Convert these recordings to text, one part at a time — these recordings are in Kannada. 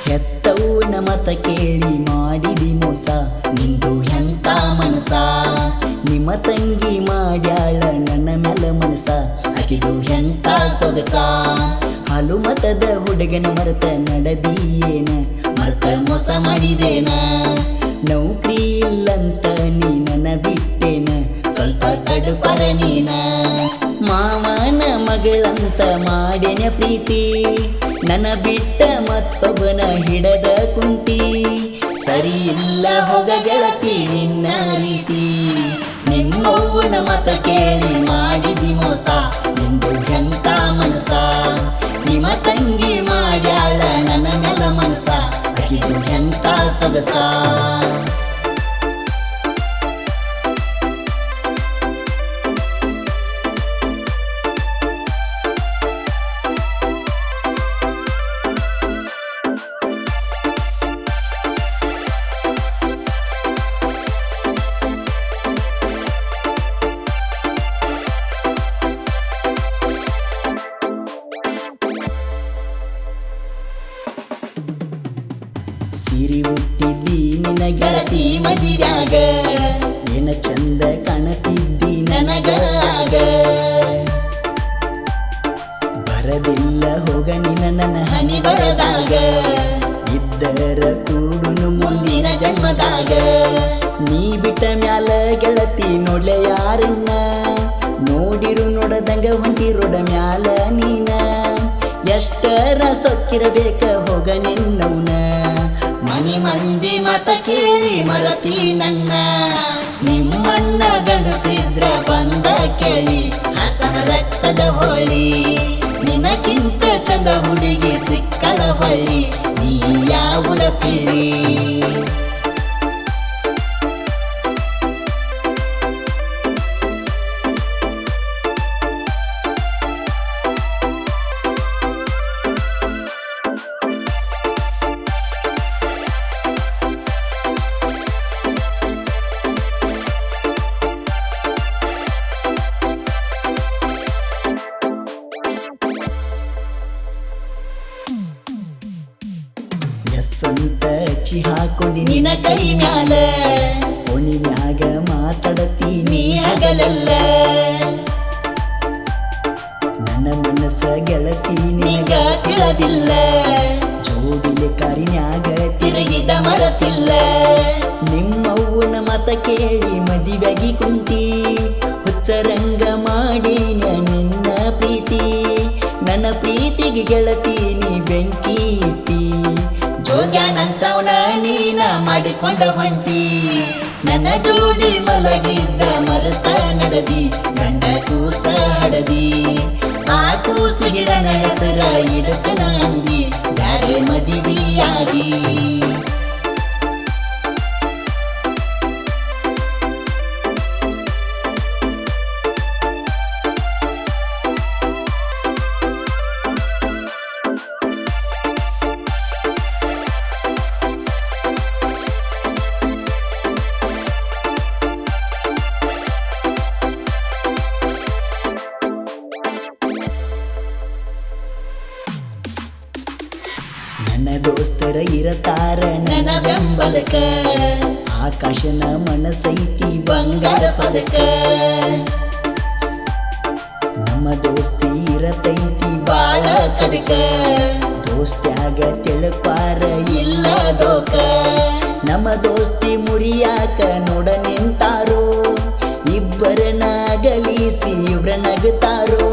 ಹೆತ್ತವನ ಮತ ಕೇಳಿ ಮಾಡಿದಿ ಮೋಸ ನಿಂದು ಎಂತ ಮನಸ ನಿಮ್ಮ ತಂಗಿ ಮಾಡ್ಯಾಳ ನನ್ನ ಮೆಲ ಮನಸ ಆಕಿದು ಎಂತ ಸೊಗಸ ಹಾಲು ಮತದ ಹುಡುಗನ ಮರೆತ ನಡೆದಿಯೇನ ಮರೆತ ಮೋಸ ಮಾಡಿದೇನ ನೌಕರಿ ಇಲ್ಲಂತ ನೀ ನನ್ನ ಬಿಟ್ಟೇನ ಸ್ವಲ್ಪ ತಡುಪರ ನೀನ ಮಾವನ ಮಗಳಂತ ಮಾಡೇನ ಪ್ರೀತಿ ನನ್ನ ಬಿಟ್ಟ ಮತ್ತೊಬ್ಬನ ಹಿಡದ ಕುಂತಿ ಸರಿ ಇಲ್ಲ ಹೋಗ ಗೆಳತಿ ನಿನ್ನ ರೀತಿ ನಿಮ್ಮವ್ವನ ಮತ ಕೇಳಿ ಮಾಡಿದಿ ಮೋಸ ನಿಂದು ಎಂತ ಮನಸ ನಿಮ್ಮ ತಂಗಿ ಮಾಡ್ಯಾಳ ನನ್ನ ಮೆಲ ಮನಸ ಇದು ಎಂತ ಸೊಗಸ ಸಿರಿ ಹುಟ್ಟಿದ್ದಿ ನಿನ್ನ ಗೆಳತಿ ಮದಿವ್ಯಾಗ ಏನ ಚಂದ ಕಾಣತಿದ್ದಿ ನನಗಾಗ ಬರದಿಲ್ಲ ಹೋಗ ನಿನ್ನ ನನ್ನ ಹನಿ ಬರದಾಗ ಇದ್ದರ ಕೂಡುನು ಮುಂದಿನ ಜನ್ಮದಾಗ ನೀ ಬಿಟ್ಟ ಮ್ಯಾಲ ಗೆಳತಿ ನೋಡ್ಲೆ ಯಾರನ್ನ ನೋಡಿರು ನೋಡದಂಗ ಹೊಂಟಿರೋಡ ಮ್ಯಾಲ ನೀನ ಎಷ್ಟರ ಸೊಕ್ಕಿರಬೇಕ ಹೋಗ ನಿನ್ನವನ ಮನೆ ಮಂದಿ ಮತ ಕೇಳಿ ಮರತಿ ನನ್ನ ನಿಮ್ಮಣ್ಣ ಗಂಡಸಿದ್ರ ಬಂದ ಕೇಳಿ ಹಸನ ರಕ್ತದ ಹೊಳಿ ನಿನಕ್ಕಿಂತ ಚಂದ ಹುಡುಗಿ ಸಿಕ್ಕಳ ಹೊಳ್ಳಿ ನೀ ಯಾವೂರ ಪಿಳ್ಳಿ ಎಸ್ಸಂತ ಹಚ್ಚಿ ಹಾಕೊಂಡಿ ನಿನ್ನ ಕೈ ಮ್ಯಾಲ ಓಣಿನ್ಯಾಗ ಮಾತಾಡತಿ ನೀ ಹಗಲಲ್ಲ ನನ್ನ ಮನಸ್ಸ ಗೆಳತಿ ನೀಗ ತಿಳಿದಿಲ್ಲ ಜೋಡಿಲೆ ಕಾರಿನ್ಯಾಗ ತಿರುಗಿದ ಮರತಿಲ್ಲ ನಿಮ್ಮವ್ವನ ಮತ ಕೇಳಿ ಮದಿವೆಗಿ ಕುಂತಿ ಹುಚ್ಚರಂಗ ಮಾಡಿನ ನಿನ್ನ ಪ್ರೀತಿ ನನ್ನ ಪ್ರೀತಿಗೆ ಗೆಳತಿ ನೀ ಬೆಂಕಿ ಇಟ್ಟಿ ಜೋಗ್ಯಾನಂತವನ ನೀನ ಮಾಡಿಕೊಂಡ ಹೊಂಟಿ ನನ್ನ ಜೋಡಿ ಮಲಗಿದ್ದ ಮರತ ನಡದಿ ಗಂಡ ಕೂಸ ಹಡದಿ ಆ ಕೂಸಿಗೆ ನನ್ನ ಹೆಸರ ಇಡತನ ಅಂದಿ ಬ್ಯಾರೆ ಮದಿವಿಯಾದಿ ನನ್ನ ದೋಸ್ತರ ಇರತಾರ ನನ್ನ ಬೆಂಬಲಕ ಆಕಾಶನ ಮನಸೈತಿ ಬಂಗಾರ ಪದಕ ನಮ್ಮ ದೋಸ್ತಿ ಇರತೈತಿ ಬಾಳ ಕಡಕ ದೋಸ್ತ್ಯಾಗ ತಿಳಪಾರ ಇಲ್ಲ ದೋಕ ನಮ್ಮ ದೋಸ್ತಿ ಮುರಿಯಾಕ ನೋಡ ನಿಂತಾರೋ ಇಬ್ಬರನಾಗಲಿಸಿ ಇಬ್ರ ನಗುತ್ತಾರೋ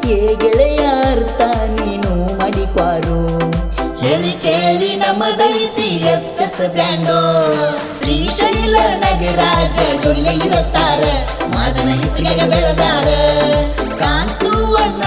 ಏ ಗೆಳೆಯ ಅರ್ಥ ನೀನು ಮಾಡಿಕ್ವಾರೋ ಹೇಳಿ ಕೇಳಿ ನಮ್ಮದೈತಿ ಎಸ್ ಬ್ರ್ಯಾಂಡೋ ಶ್ರೀಶೈಲ ನಗರಾಜ ಜೊಲ್ಲೆ ಇರುತ್ತಾರ ಮಾದನ ಹಿತ್ತಿಗೆ ಬೆಳೆದಾರ ಕಾಂತು ಅಣ್ಣ